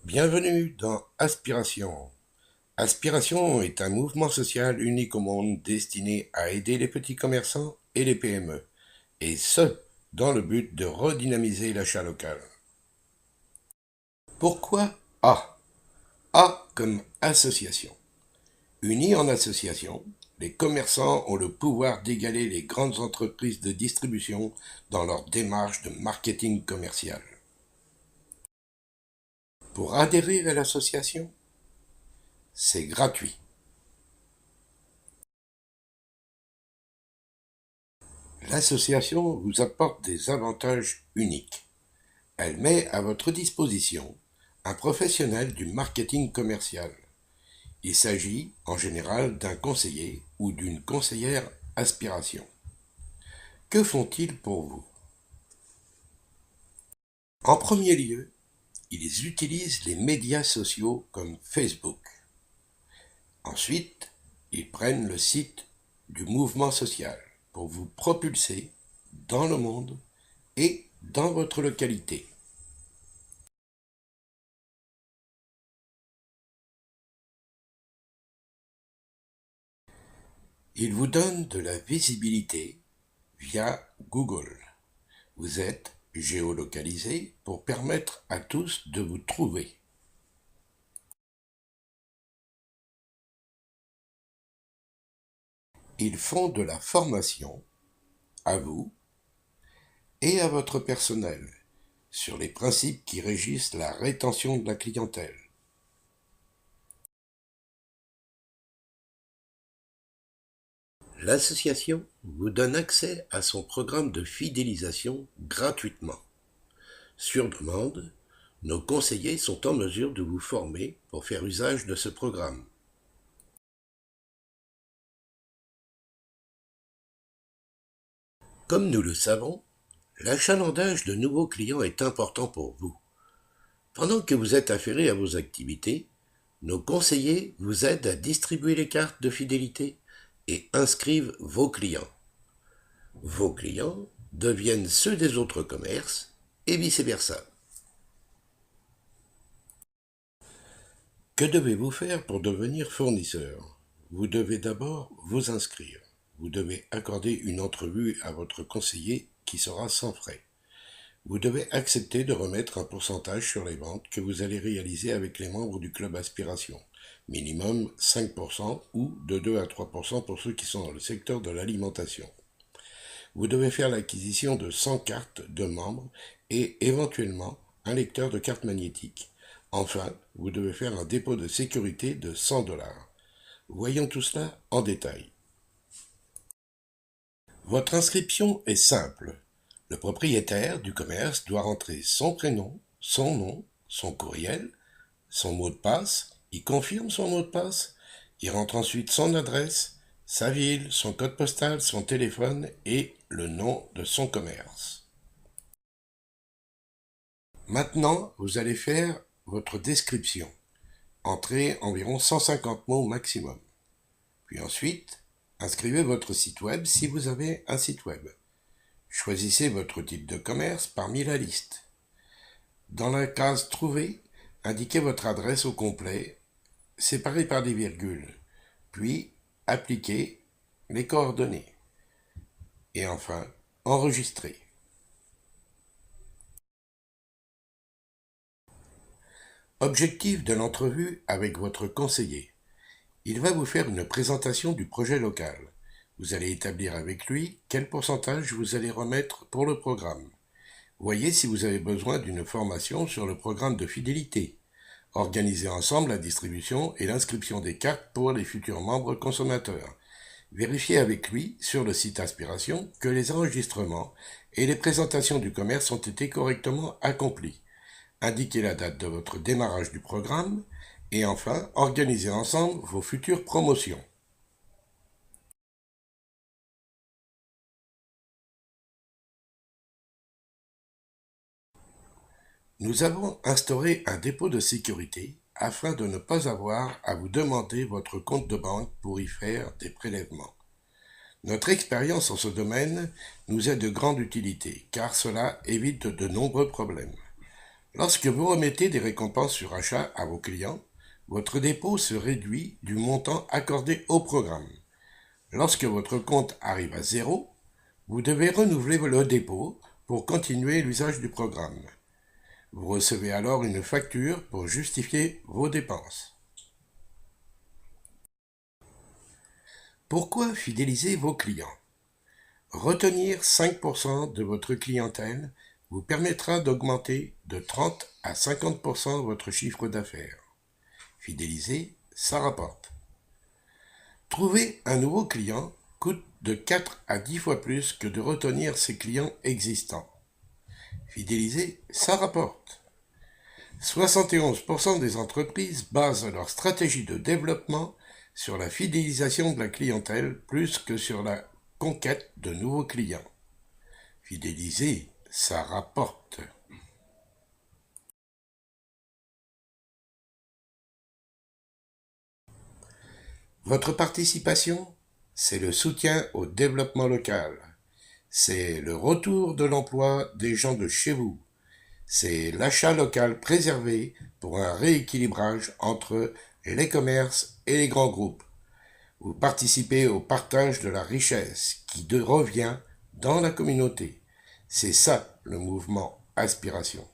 Bienvenue dans Aspiration. Aspiration est un mouvement social unique au monde destiné à aider les petits commerçants et les PME, et ce, dans le but de redynamiser l'achat local. Pourquoi A? A comme association. Unis en association, les commerçants ont le pouvoir d'égaler les grandes entreprises de distribution dans leur démarche de marketing commercial. Pour adhérer à l'association, c'est gratuit. L'association vous apporte des avantages uniques. Elle met à votre disposition un professionnel du marketing commercial. Il s'agit en général d'un conseiller ou d'une conseillère aspiration. Que font-ils pour vous? En premier lieu, ils utilisent les médias sociaux comme Facebook. Ensuite, ils prennent le site du mouvement social pour vous propulser dans le monde et dans votre localité. Ils vous donnent de la visibilité via Google. Vous êtes géolocalisé pour permettre à tous de vous trouver. Ils font de la formation à vous et à votre personnel sur les principes qui régissent la rétention de la clientèle. L'association vous donne accès à son programme de fidélisation gratuitement. Sur demande, nos conseillers sont en mesure de vous former pour faire usage de ce programme. Comme nous le savons, l'achalandage de nouveaux clients est important pour vous. Pendant que vous êtes affairé à vos activités, nos conseillers vous aident à distribuer les cartes de fidélité et inscrivent vos clients. Vos clients deviennent ceux des autres commerces et vice-versa. Que devez-vous faire pour devenir fournisseur? Vous devez d'abord vous inscrire. Vous devez accorder une entrevue à votre conseiller qui sera sans frais. Vous devez accepter de remettre un pourcentage sur les ventes que vous allez réaliser avec les membres du club Aspiration, minimum 5% ou de 2 à 3% pour ceux qui sont dans le secteur de l'alimentation. Vous devez faire l'acquisition de 100 cartes de membres et éventuellement un lecteur de carte magnétique. Enfin, vous devez faire un dépôt de sécurité de 100 $. Voyons tout cela en détail. Votre inscription est simple. Le propriétaire du commerce doit rentrer son prénom, son nom, son courriel, son mot de passe, il confirme son mot de passe, il rentre ensuite son adresse, sa ville, son code postal, son téléphone et le nom de son commerce. Maintenant, vous allez faire votre description. Entrez environ 150 mots maximum. Puis ensuite, inscrivez votre site web si vous avez un site web. Choisissez votre type de commerce parmi la liste. Dans la case Trouver, indiquez votre adresse au complet, séparée par des virgules, puis appliquez les coordonnées. Et enfin, enregistrez. Objectif de l'entrevue avec votre conseiller. Il va vous faire une présentation du projet local. Vous allez établir avec lui quel pourcentage vous allez remettre pour le programme. Voyez si vous avez besoin d'une formation sur le programme de fidélité. Organisez ensemble la distribution et l'inscription des cartes pour les futurs membres consommateurs. Vérifiez avec lui sur le site Aspiration que les enregistrements et les présentations du commerce ont été correctement accomplis. Indiquez la date de votre démarrage du programme et enfin, organisez ensemble vos futures promotions. Nous avons instauré un dépôt de sécurité afin de ne pas avoir à vous demander votre compte de banque pour y faire des prélèvements. Notre expérience en ce domaine nous est de grande utilité car cela évite de nombreux problèmes. Lorsque vous remettez des récompenses sur achat à vos clients, votre dépôt se réduit du montant accordé au programme. Lorsque votre compte arrive à zéro, vous devez renouveler le dépôt pour continuer l'usage du programme. Vous recevez alors une facture pour justifier vos dépenses. Pourquoi fidéliser vos clients? Retenir 5% de votre clientèle vous permettra d'augmenter de 30 à 50% votre chiffre d'affaires. Fidéliser, ça rapporte. Trouver un nouveau client coûte de 4 à 10 fois plus que de retenir ses clients existants. Fidéliser, ça rapporte. 71% des entreprises basent leur stratégie de développement sur la fidélisation de la clientèle plus que sur la conquête de nouveaux clients. Fidéliser, ça rapporte. Votre participation, c'est le soutien au développement local. C'est le retour de l'emploi des gens de chez vous. C'est l'achat local préservé pour un rééquilibrage entre les commerces et les grands groupes. Vous participez au partage de la richesse qui revient dans la communauté. C'est ça le mouvement Aspiration.